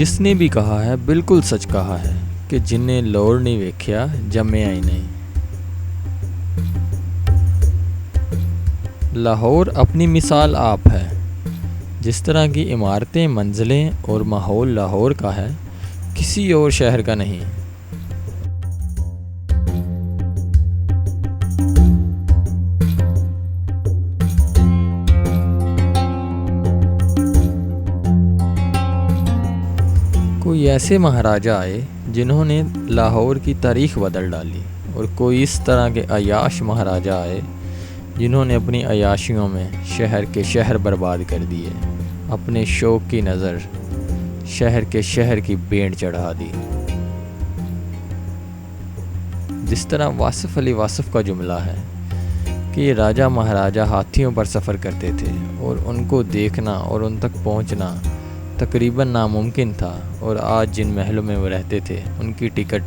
जिसने भी कहा है बिल्कुल सच कहा है कि जिन्हें लोर नहीं वेख्या जम्मिया ही नहीं। लाहौर अपनी मिसाल आप है। जिस तरह की इमारतें, मंजिलें और माहौल लाहौर का है, किसी और शहर का नहीं। कोई ऐसे महाराजा आए जिन्होंने लाहौर की तारीख बदल डाली, और कोई इस तरह के अयाश महाराजा आए जिन्होंने अपनी अयाशियों में शहर के शहर बर्बाद कर दिए, अपने शौक़ की नज़र शहर की बेंट चढ़ा दी। जिस तरह वासिफ़ अली वासिफ़ का जुमला है कि ये राजा महाराजा हाथियों पर सफ़र करते थे और उनको देखना और उन तक पहुंचना तकरीबन नामुमकिन था, और आज जिन महलों में वो रहते थे उनकी टिकट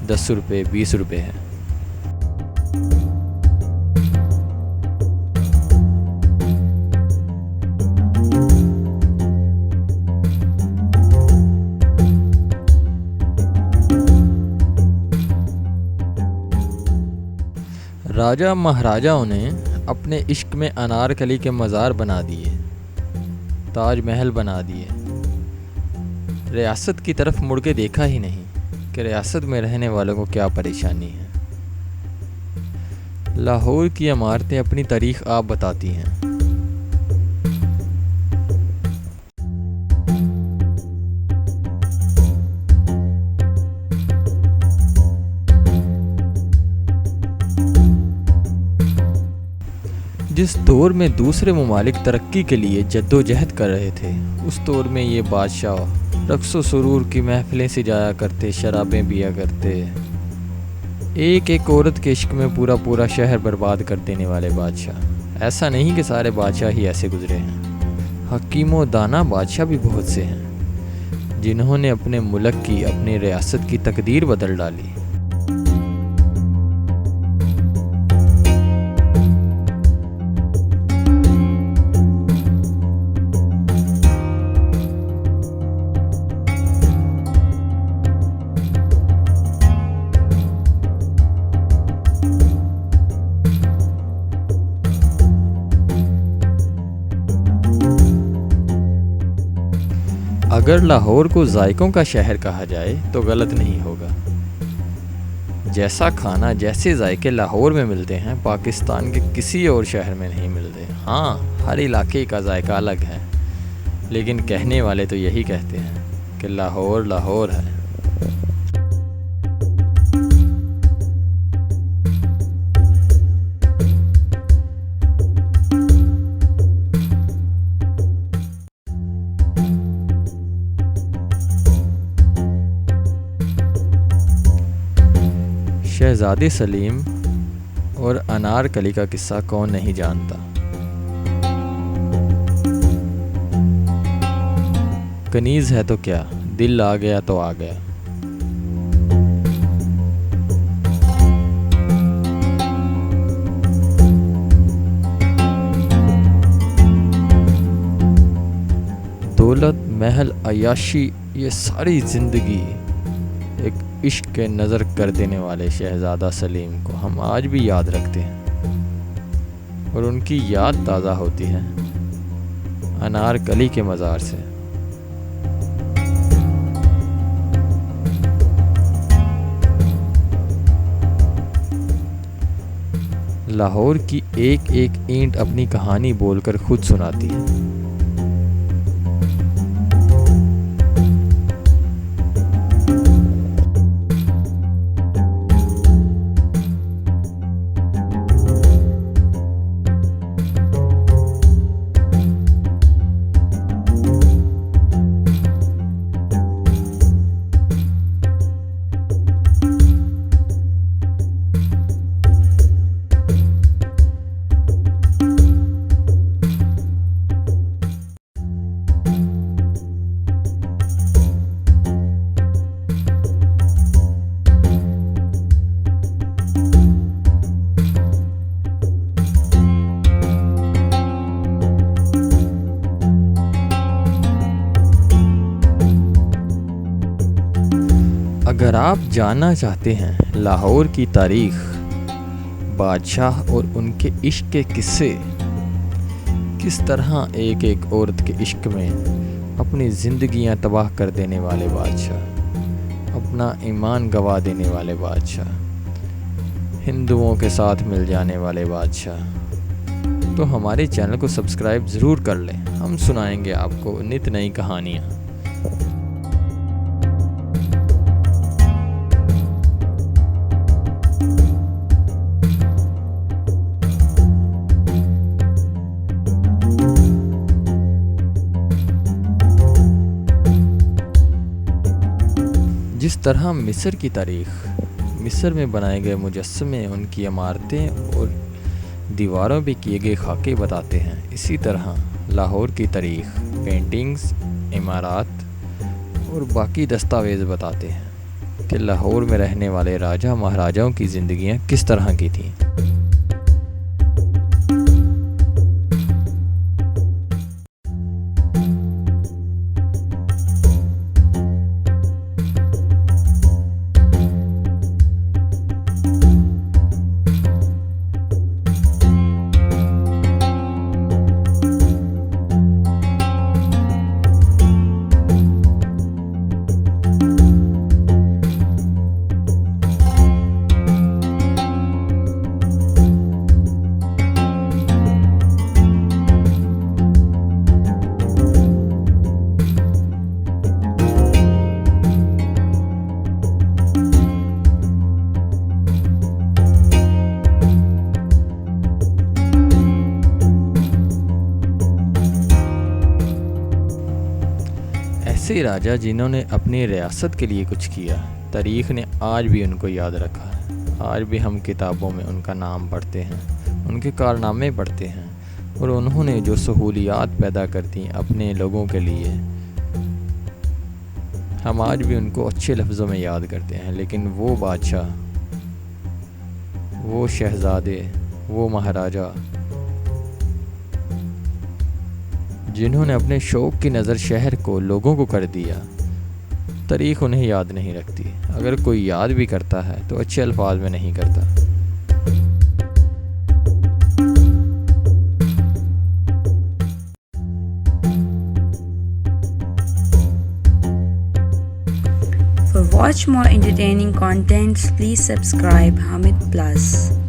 10 रुपये 20 रुपये है। राजा महाराजाओं ने अपने इश्क में अनारकली के मज़ार बना दिए, ताजमहल बना दिए। रियासत की तरफ मुड़ के देखा ही नहीं कि रियासत में रहने वालों को क्या परेशानी है। लाहौर की इमारतें अपनी तारीख आप बताती हैं। जिस दौर में दूसरे ममालिक तरक्की के लिए जद्दोजहद कर रहे थे, उस दौर में ये बादशाह रक्सो सुरूर की महफिलें सजाया करते, शराबें पिया करते, एक एक औरत के इश्क में पूरा पूरा शहर बर्बाद कर देने वाले बादशाह। ऐसा नहीं कि सारे बादशाह ही ऐसे गुजरे हैं, हकीम व दाना बादशाह भी बहुत से हैं जिन्होंने अपने मुल्क की, अपनी रियासत की तकदीर बदल डाली। अगर लाहौर को जायकों का शहर कहा जाए तो गलत नहीं होगा। जैसा खाना, जैसे जायके लाहौर में मिलते हैं, पाकिस्तान के किसी और शहर में नहीं मिलते। हाँ, हर इलाके का जायका अलग है, लेकिन कहने वाले तो यही कहते हैं कि लाहौर लाहौर है। शहज़ादे सलीम और अनारकली का किस्सा कौन नहीं जानता। कनीज़ है तो क्या, दिल आ गया तो आ गया। दौलत, महल, अयाशी, ये सारी ज़िंदगी एक इश्क के नज़र कर देने वाले शहज़ादा सलीम को हम आज भी याद रखते हैं, और उनकी याद ताज़ा होती है अनारकली के मज़ार से। लाहौर की एक एक ईंट अपनी कहानी बोलकर खुद सुनाती है। अगर आप जानना चाहते हैं लाहौर की तारीख, बादशाह और उनके इश्क के किस्से, किस तरह एक एक औरत के इश्क में अपनी ज़िंदगियां तबाह कर देने वाले बादशाह, अपना ईमान गंवा देने वाले बादशाह, हिंदुओं के साथ मिल जाने वाले बादशाह, तो हमारे चैनल को सब्सक्राइब ज़रूर कर लें। हम सुनाएंगे आपको नित नई कहानियाँ। जिस तरह मिस्र की तारीख, मिस्र में बनाए गए मुजस्समे, उनकी इमारतें और दीवारों पे किए गए खाके बताते हैं, इसी तरह लाहौर की तारीख, पेंटिंग्स, इमारत और बाकी दस्तावेज़ बताते हैं कि लाहौर में रहने वाले राजा महाराजाओं की ज़िंदगियां किस तरह की थीं। ऐसे राजा जिन्होंने अपनी रियासत के लिए कुछ किया, तारीख़ ने आज भी उनको याद रखा है। आज भी हम किताबों में उनका नाम पढ़ते हैं, उनके कारनामे पढ़ते हैं और उन्होंने जो सहूलियात पैदा कर दी अपने लोगों के लिए, हम आज भी उनको अच्छे लफ्ज़ों में याद करते हैं। लेकिन वो बादशाह, वो शहज़ादे, वो महाराजा जिन्होंने अपने शौक़ की नज़र शहर को, लोगों को कर दिया, तारीख़ उन्हें याद नहीं रखती। अगर कोई याद भी करता है तो अच्छे अल्फाज में नहीं करता। For watch more entertaining contents, please subscribe Hamid Plus.